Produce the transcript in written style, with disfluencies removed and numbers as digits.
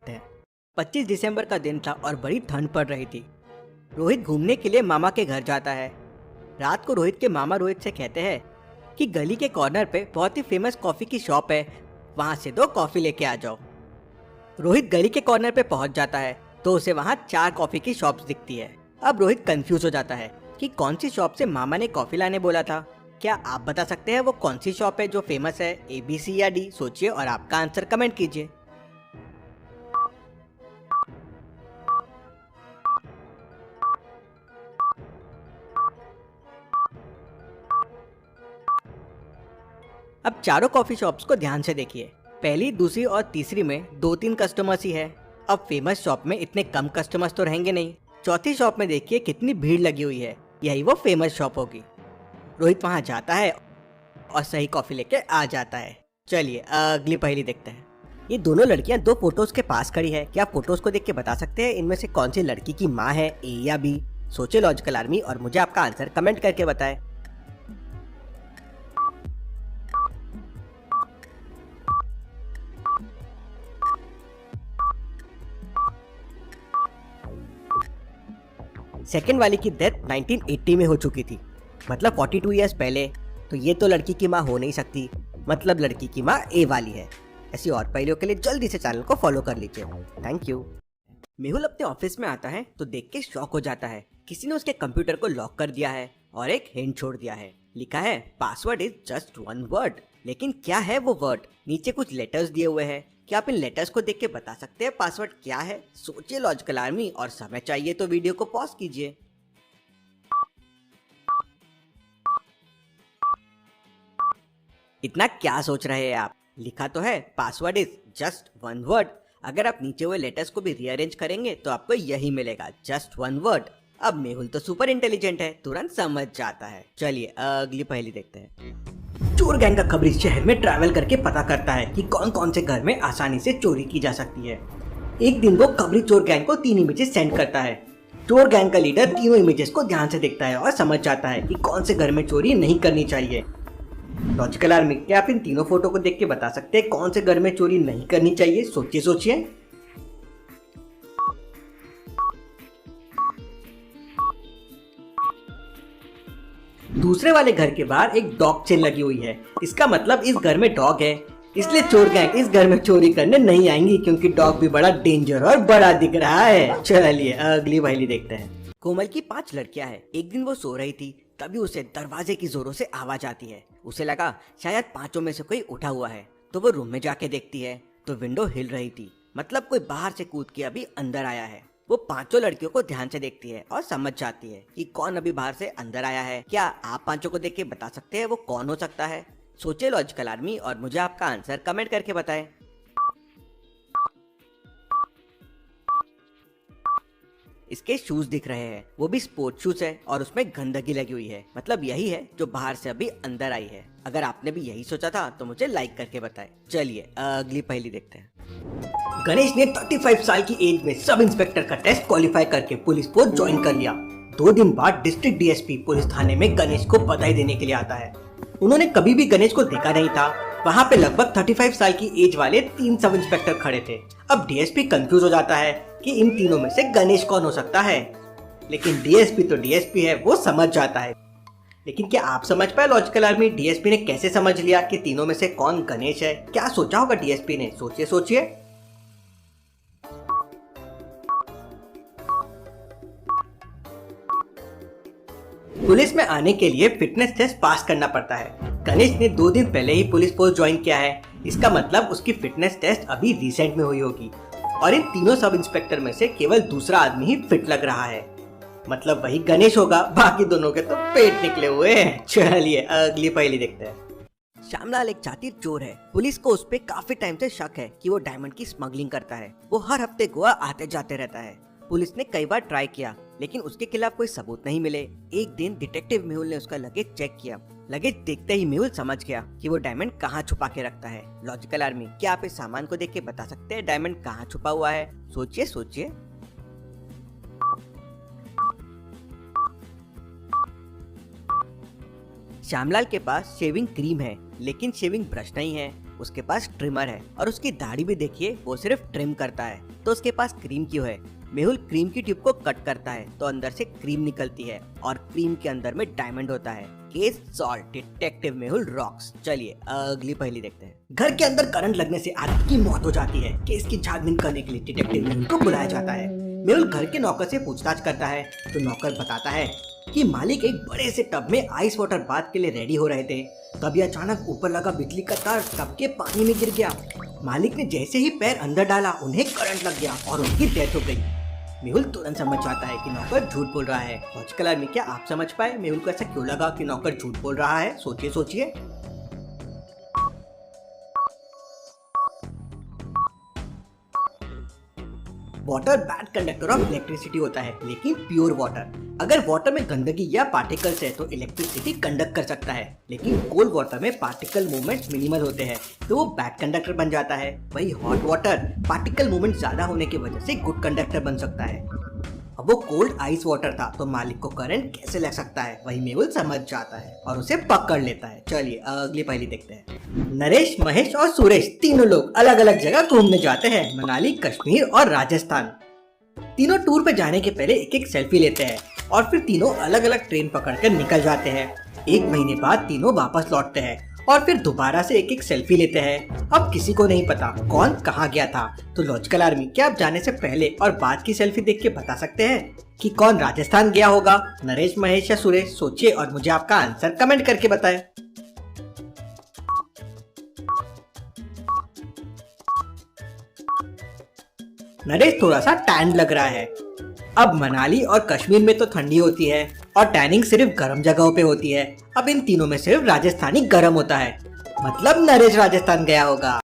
हैं। 25 दिसंबर का दिन था और बड़ी ठंड पड़ रही थी। रोहित घूमने के लिए मामा के घर जाता है। रात को रोहित के मामा रोहित से कहते हैं कि गली के कॉर्नर पे बहुत ही फेमस कॉफी की शॉप है, वहां से 2 कॉफी लेके आ जाओ। रोहित गली के कॉर्नर पे पहुंच जाता है तो उसे वहां 4 कॉफी की शॉप्स दिखती है। अब रोहित कंफ्यूज हो जाता है कि कौन सी शॉप से मामा ने कॉफी लाने बोला था। क्या आप बता सकते हैं वो कौन सी शॉप है जो फेमस है? ABC या D? सोचिए और आपका आंसर कमेंट कीजिए। अब चारों कॉफी शॉप्स को ध्यान से देखिए। पहली, दूसरी और तीसरी में 2-3 कस्टमर्स ही है। अब फेमस शॉप में इतने कम कस्टमर्स तो रहेंगे नहीं। चौथी शॉप में देखिए कितनी भीड़ लगी हुई है, यही वो फेमस शॉप होगी। रोहित वहां जाता है और सही कॉफी लेके आ जाता है। चलिए अगली पहेली देखते हैं। ये दोनों लड़कियां 2 फोटोज के पास खड़ी है। क्या आप फोटोज को देख के बता सकते हैं इनमें से कौन सी लड़की की माँ है, A या B? सोचे लॉजिकल आर्मी और मुझे आपका आंसर कमेंट करके बताएं। सेकंड वाली की डेथ 1980 में हो चुकी थी, मतलब 42 ईयर्स पहले। तो ये तो लड़की की माँ हो नहीं सकती, मतलब लड़की की माँ A वाली है। ऐसी और पहेलियों के लिए जल्दी से चैनल को फॉलो कर लीजिए। Thank you. मेहुल अपने ऑफिस में आता है तो देख के शॉक हो जाता है। किसी ने उसके कंप्यूटर को लॉक कर दिया है और एक हिंट छोड़ दिया है। लिखा है पासवर्ड इज जस्ट 1 वर्ड। लेकिन क्या है वो वर्ड? नीचे कुछ लेटर्स दिए हुए हैं। क्या आप इन लेटर्स को देख के बता सकते हैं पासवर्ड क्या है? सोचिए लॉजिकल आर्मी, और समय चाहिए तो वीडियो को पॉज कीजिए। इतना क्या सोच रहे हैं आप? लिखा तो है पासवर्ड इज जस्ट 1 वर्ड। अगर आप नीचे हुए लेटर्स को भी रीअरेंज करेंगे तो आपको यही मिलेगा, जस्ट 1 वर्ड। अब मेहुल तो सुपर इंटेलिजेंट है, तुरंत समझ जाता है। चलिए अगली पहेली देखते हैं। चोर गैंग का खबरी शहर में ट्रैवल करके पता करता है कि कौन कौन से घर में आसानी से चोरी की जा सकती है। एक दिन वो खबरी चोर गैंग को 3 इमेजेस सेंड करता है। चोर गैंग का लीडर तीनों इमेजेस को ध्यान से देखता है और समझ जाता है कि कौन से घर में चोरी नहीं करनी चाहिए। लॉजिकल आर्मी, क्या आप इन तीनों फोटो को देख के बता सकते हैं कौन से घर में चोरी नहीं करनी चाहिए? सोचिए सोचिए। दूसरे वाले घर के बाहर एक डॉग चेन लगी हुई है। इसका मतलब इस घर में डॉग है, इसलिए चोर गैंग इस घर में चोरी करने नहीं आएंगी, क्योंकि डॉग भी बड़ा डेंजर और बड़ा दिख रहा है। चलिए अगली पहेली देखते हैं। कोमल की 5 लड़कियां हैं। एक दिन वो सो रही थी, तभी उसे दरवाजे की जोरों से आवाज आती है। उसे लगा शायद 5 में से कोई उठा हुआ है, तो वो रूम में जाके देखती है तो विंडो हिल रही थी, मतलब कोई बाहर से कूद के अभी अंदर आया है। वो 5 लड़कियों को ध्यान से देखती है और समझ जाती है कि कौन अभी बाहर से अंदर आया है। क्या आप 5 को देख के बता सकते हैं वो कौन हो सकता है? सोचे लॉजिकल आर्मी और मुझे आपका आंसर कमेंट करके बताएं। इसके शूज दिख रहे हैं, वो भी स्पोर्ट शूज है और उसमें गंदगी लगी हुई है, मतलब यही है जो बाहर से अभी अंदर आई है। अगर आपने भी यही सोचा था तो मुझे लाइक करके बताएं। चलिए अगली पहेली देखते हैं। गणेश ने 35 साल की एज में सब इंस्पेक्टर का टेस्ट क्वालिफाई करके पुलिस को ज्वाइन कर लिया। 2 दिन बाद डिस्ट्रिक्ट DSP पुलिस थाने में गणेश को बधाई देने के लिए आता है। उन्होंने कभी भी गणेश को देखा नहीं था। वहाँ पे लगभग 35 साल की एज वाले 3 सब इंस्पेक्टर खड़े थे। अब DSP कंफ्यूज हो जाता है कि इन तीनों में से गणेश कौन हो सकता है, लेकिन DSP तो DSP है, वो समझ जाता है। लेकिन क्या आप समझ पाए लॉजिकल आर्मी, DSP ने कैसे समझ लिया कि तीनों में से कौन गणेश है? क्या सोचा होगा DSP ने? सोचिए सोचिए। पुलिस में आने के लिए फिटनेस टेस्ट पास करना पड़ता है। गणेश ने 2 दिन पहले ही पुलिस फोर्स ज्वाइन किया है, इसका मतलब उसकी फिटनेस टेस्ट अभी रिसेंट में हुई होगी। और इन तीनों सब इंस्पेक्टर में से केवल दूसरा आदमी ही फिट लग रहा है, मतलब वही गणेश होगा। बाकी दोनों के तो पेट निकले हुए हैं। चलिए अगली पहेली देखते हैं। श्यामलाल एक शातिर चोर है। पुलिस को उस पे काफी टाइम से शक है कि वो डायमंड की स्मगलिंग करता है। वो हर हफ्ते गोवा आते जाते रहता है। पुलिस ने कई बार ट्राई किया, लेकिन उसके खिलाफ कोई सबूत नहीं मिले। एक दिन डिटेक्टिव मेहुल ने उसका लगेज चेक किया। लगेज देखते ही मेहुल समझ गया कि वो डायमंड कहाँ छुपा के रखता है। लॉजिकल आर्मी, क्या आप इस सामान को देख के बता सकते हैं डायमंड कहाँ छुपा हुआ है? सोचिए सोचिए। श्यामलाल के पास शेविंग क्रीम है, लेकिन शेविंग ब्रश नहीं है। उसके पास ट्रिमर है और उसकी दाढ़ी भी देखिए, वो सिर्फ ट्रिम करता है। तो उसके पास क्रीम क्यों है? मेहुल क्रीम की ट्यूब को कट करता है तो अंदर से क्रीम निकलती है और क्रीम के अंदर में डायमंड होता है। Case solve, detective Mehul rocks. चलिए अगली पहेली देखते हैं। घर के अंदर करंट लगने से आदमी की मौत हो जाती है। केस की छानबीन करने के लिए डिटेक्टिव मेहुल को बुलाया जाता है। मेहुल घर के नौकर से पूछताछ करता है तो नौकर बताता है कि मालिक एक बड़े से टब में आइस वाटर बाथ के लिए रेडी हो रहे थे, तभी अचानक ऊपर लगा बिजली का तार टब के पानी में गिर गया। मालिक ने जैसे ही पैर अंदर डाला उन्हें करंट लग गया और उनकी डेथ हो गई। मेहुल तुरंत समझ जाता है कि नौकर झूठ बोल रहा है। लॉजिकल आर्मी, क्या आप समझ पाए मेहुल को ऐसा क्यों लगा कि नौकर झूठ बोल रहा है? सोचिए सोचिए। Water bad conductor of electricity होता है, लेकिन प्योर वाटर। अगर वाटर में गंदगी या पार्टिकल्स है तो इलेक्ट्रिसिटी कंडक्ट कर सकता है, लेकिन कोल्ड वाटर में पार्टिकल मूवमेंट्स मिनिमल होते हैं तो वो बैड कंडक्टर बन जाता है। वही हॉट वाटर पार्टिकल मूवमेंट ज्यादा होने की वजह से गुड कंडक्टर बन सकता है। अब वो कोल्ड आइस वाटर था तो मालिक को करंट कैसे लग सकता है? वही मेहुल समझ जाता है और उसे पकड़ लेता है। चलिए अगली पहेली देखते हैं। नरेश, महेश और सुरेश तीनों लोग अलग अलग जगह घूमने जाते हैं, मनाली, कश्मीर और राजस्थान। तीनों टूर पे जाने के पहले एक एक सेल्फी लेते हैं और फिर तीनों अलग अलग ट्रेन पकड़कर निकल जाते हैं। एक महीने बाद तीनों वापस लौटते हैं और फिर दोबारा से एक एक सेल्फी लेते हैं। अब किसी को नहीं पता कौन कहाँ गया था। तो लॉजिकल आर्मी, क्या आप जाने से पहले और बाद की सेल्फी देख के बता सकते हैं कि कौन राजस्थान गया होगा? नरेश, महेश या सुरेश? सोचिए और मुझे आपका आंसर कमेंट करके बताएं। नरेश थोड़ा सा टैन लग रहा है। अब मनाली और कश्मीर में तो ठंडी होती है और टैनिंग सिर्फ गर्म जगहों पे होती है। अब इन तीनों में सिर्फ राजस्थानी गर्म होता है, मतलब नरेश राजस्थान गया होगा।